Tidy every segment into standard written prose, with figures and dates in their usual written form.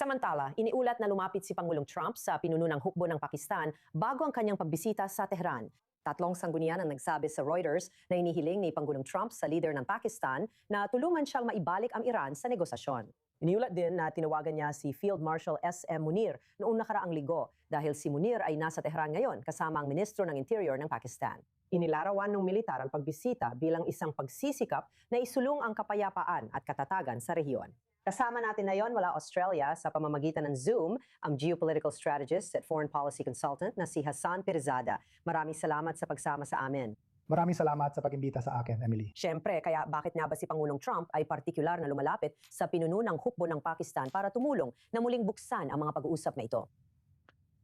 Samantala, iniulat na lumapit si Pangulong Trump sa pinuno ng hukbo ng Pakistan bago ang kanyang pagbisita sa Tehran. Tatlong sanggunian ang nagsabi sa Reuters na inihiling ni Pangulong Trump sa leader ng Pakistan na tulungan siyang maibalik ang Iran sa negosasyon. Iniulat din na tinawagan niya si Field Marshal S.M. Munir noong nakaraang linggo dahil si Munir ay nasa Tehran ngayon kasama ang Ministro ng Interior ng Pakistan. Inilarawan ng militar ang pagbisita bilang isang pagsisikap na isulong ang kapayapaan at katatagan sa rehiyon. Kasama natin ngayon mula Australia sa pamamagitan ng Zoom ang geopolitical strategist at foreign policy consultant na si Hassan Pirzada. Maraming salamat sa pagsama sa amin. Maraming salamat sa pag-imbita sa akin, Emily. Siyempre, kaya bakit nga ba si Pangulong Trump ay partikular na lumalapit sa pinuno ng hukbo ng Pakistan para tumulong na muling buksan ang mga pag-uusap na ito?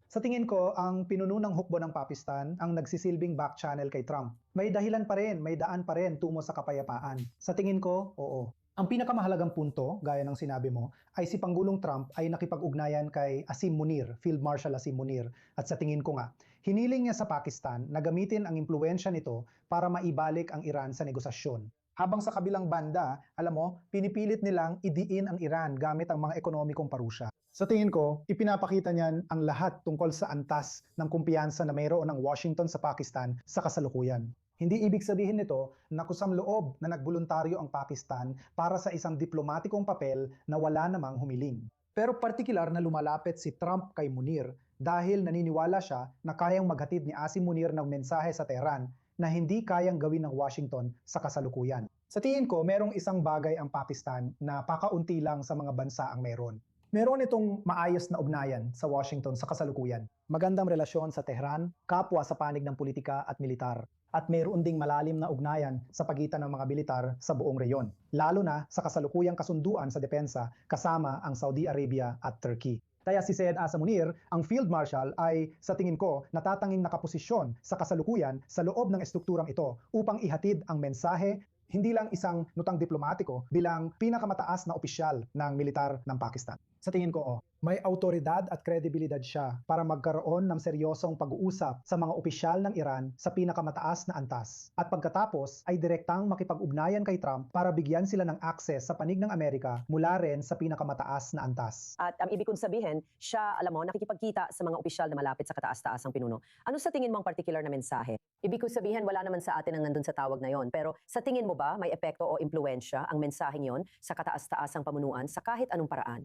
Sa tingin ko, ang pinuno ng hukbo ng Pakistan ang nagsisilbing back channel kay Trump. May dahilan pa rin, may daan pa rin tungo sa kapayapaan. Sa tingin ko, oo. Ang pinakamahalagang punto, gaya ng sinabi mo, ay si Pangulong Trump ay nakipag-ugnayan kay Asim Munir, Field Marshal Asim Munir. At sa tingin ko nga, hiniling niya sa Pakistan na gamitin ang impluensya nito para maibalik ang Iran sa negosasyon. Habang sa kabilang banda, alam mo, pinipilit nilang idiin ang Iran gamit ang mga ekonomikong parusya. Sa tingin ko, ipinapakita niyan ang lahat tungkol sa antas ng kumpiyansa na mayroon ng Washington sa Pakistan sa kasalukuyan. Hindi ibig sabihin nito na kusang loob na nagboluntaryo ang Pakistan para sa isang diplomatikong papel na wala namang humiling. Pero partikular na lumalapit si Trump kay Munir dahil naniniwala siya na kayang maghatid ni Asim Munir ng mensahe sa Tehran na hindi kayang gawin ng Washington sa kasalukuyan. Sa tingin ko, merong isang bagay ang Pakistan na pakaunti lang sa mga bansa ang meron. Meron itong maayos na ugnayan sa Washington sa kasalukuyan. Magandang relasyon sa Tehran, kapwa sa panig ng politika at militar. At mayroon ding malalim na ugnayan sa pagitan ng mga militar sa buong reyon. Lalo na sa kasalukuyang kasunduan sa depensa kasama ang Saudi Arabia at Turkey. Kaya si Syed Asa Munir, ang Field Marshal, ay sa tingin ko natatanging nakaposisyon sa kasalukuyan sa loob ng estrukturang ito upang ihatid ang mensahe hindi lang isang nutang diplomatiko bilang pinakamataas na opisyal ng militar ng Pakistan. Sa tingin ko, may autoridad at kredibilidad siya para magkaroon ng seryosong pag-uusap sa mga opisyal ng Iran sa pinakamataas na antas. At pagkatapos ay direktang makipag-ugnayan kay Trump para bigyan sila ng access sa panig ng Amerika mula rin sa pinakamataas na antas. At ang ibig kong sabihin, siya, alam mo, nakikipagkita sa mga opisyal na malapit sa kataas-taasang pinuno. Ano sa tingin mo ang particular na mensahe? Ibig kong sabihin, wala naman sa atin ang nandun sa tawag na yon. Pero sa tingin mo ba, may epekto o impluensya ang mensaheng yon sa kataas-taasang pamunuan sa kahit anong paraan?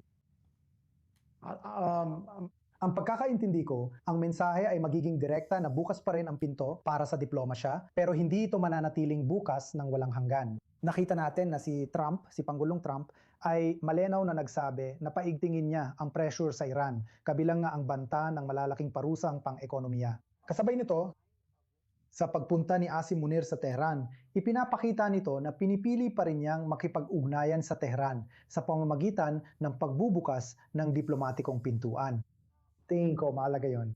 Ang pagkakaintindi ko, ang mensahe ay magiging direkta na bukas pa rin ang pinto para sa diplomasya, pero hindi ito mananatiling bukas ng walang hanggan. Nakita natin na si Trump, si Pangulong Trump, ay malinaw na nagsabi na paigtingin niya ang pressure sa Iran, kabilang nga ang banta ng malalaking parusang pang-ekonomiya. Kasabay nito, sa pagpunta ni Asim Munir sa Tehran, ipinapakita nito na pinipili pa rin niyang makipag-ugnayan sa Tehran sa pamamagitan ng pagbubukas ng diplomatikong pintuan. Tingin ko, mahalaga yon.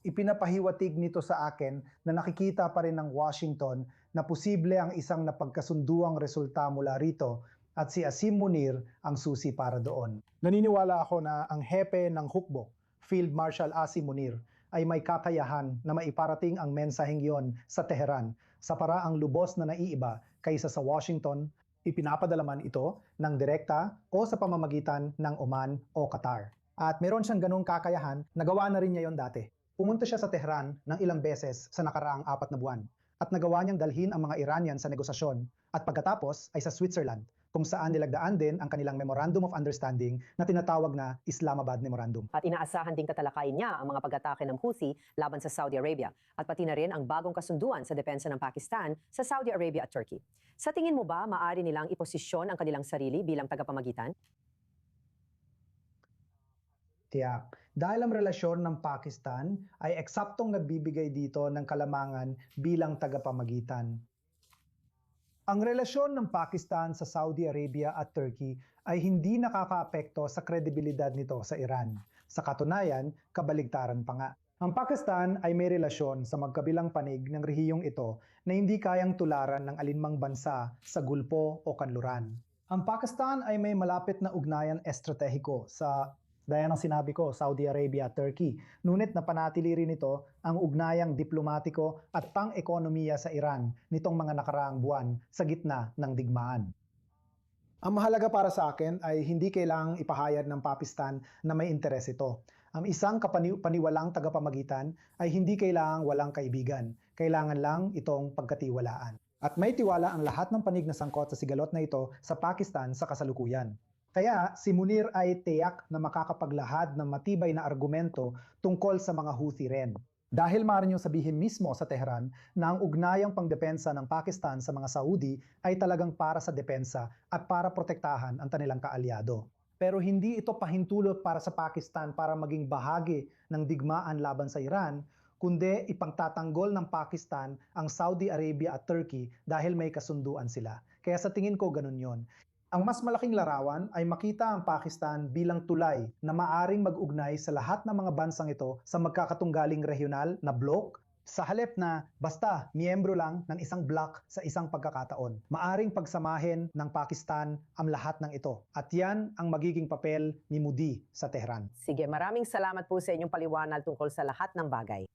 Ipinapahiwatig nito sa akin na nakikita pa rin ng Washington na posible ang isang napagkasunduang resulta mula rito at si Asim Munir ang susi para doon. Naniniwala ako na ang hepe ng hukbo, Field Marshal Asim Munir, ay may kakayahan na maiparating ang mensaheng yon sa Tehran sa paraang lubos na naiiba kaysa sa Washington. Ipinapadala man ito ng direkta o sa pamamagitan ng Oman o Qatar. At meron siyang ganung kakayahan, nagawa na rin niya yon dati. Pumunta siya sa Tehran ng ilang beses sa nakaraang 4 na buwan at nagawa niyang dalhin ang mga Iranian sa negosasyon at pagkatapos ay sa Switzerland kung saan nilagdaan din ang kanilang Memorandum of Understanding na tinatawag na Islamabad Memorandum. At inaasahan ding tatalakayin niya ang mga pag-atake ng Houthi laban sa Saudi Arabia at pati na rin ang bagong kasunduan sa depensa ng Pakistan sa Saudi Arabia at Turkey. Sa tingin mo ba, maaari nilang iposisyon ang kanilang sarili bilang tagapamagitan? Tiyak. Dahil ang relasyon ng Pakistan ay eksaktong nagbibigay dito ng kalamangan bilang tagapamagitan. Ang relasyon ng Pakistan sa Saudi Arabia at Turkey ay hindi nakakaapekto sa kredibilidad nito sa Iran. Sa katunayan, kabaligtaran pa nga. Ang Pakistan ay may relasyon sa magkabilang panig ng rehiyong ito na hindi kayang tularan ng alinmang bansa sa Gulpo o Kanluran. Ang Pakistan ay may malapit na ugnayan estratehiko sa gaya ng sinabi ko, Saudi Arabia at Turkey. Ngunit napanatili rin ito ang ugnayang diplomatiko at pang-ekonomiya sa Iran nitong mga nakaraang buwan sa gitna ng digmaan. Ang mahalaga para sa akin ay hindi kailangang ipahayag ng Pakistan na may interes ito. Ang isang paniwalang tagapamagitan ay hindi kailangang walang kaibigan. Kailangan lang itong pagkatiwalaan. At may tiwala ang lahat ng panig na sangkot sa sigalot na ito sa Pakistan sa kasalukuyan. Kaya si Munir ay tiyak na makakapaglahad ng matibay na argumento tungkol sa mga Houthi rin. Dahil maaari niyong sabihin mismo sa Tehran na ang ugnayang pangdepensa ng Pakistan sa mga Saudi ay talagang para sa depensa at para protektahan ang kanilang kaalyado. Pero hindi ito pahintulot para sa Pakistan para maging bahagi ng digmaan laban sa Iran, kundi ipangtatanggol ng Pakistan ang Saudi Arabia at Turkey dahil may kasunduan sila. Kaya sa tingin ko ganun yon. Ang mas malaking larawan ay makita ang Pakistan bilang tulay na maaring mag-ugnay sa lahat ng mga bansang ito sa magkakatunggaling regional na blok sa halip na basta miyembro lang ng isang block sa isang pagkakataon. Maaring pagsamahin ng Pakistan ang lahat ng ito. At yan ang magiging papel ni Modi sa Tehran. Sige, maraming salamat po sa inyong paliwanag tungkol sa lahat ng bagay.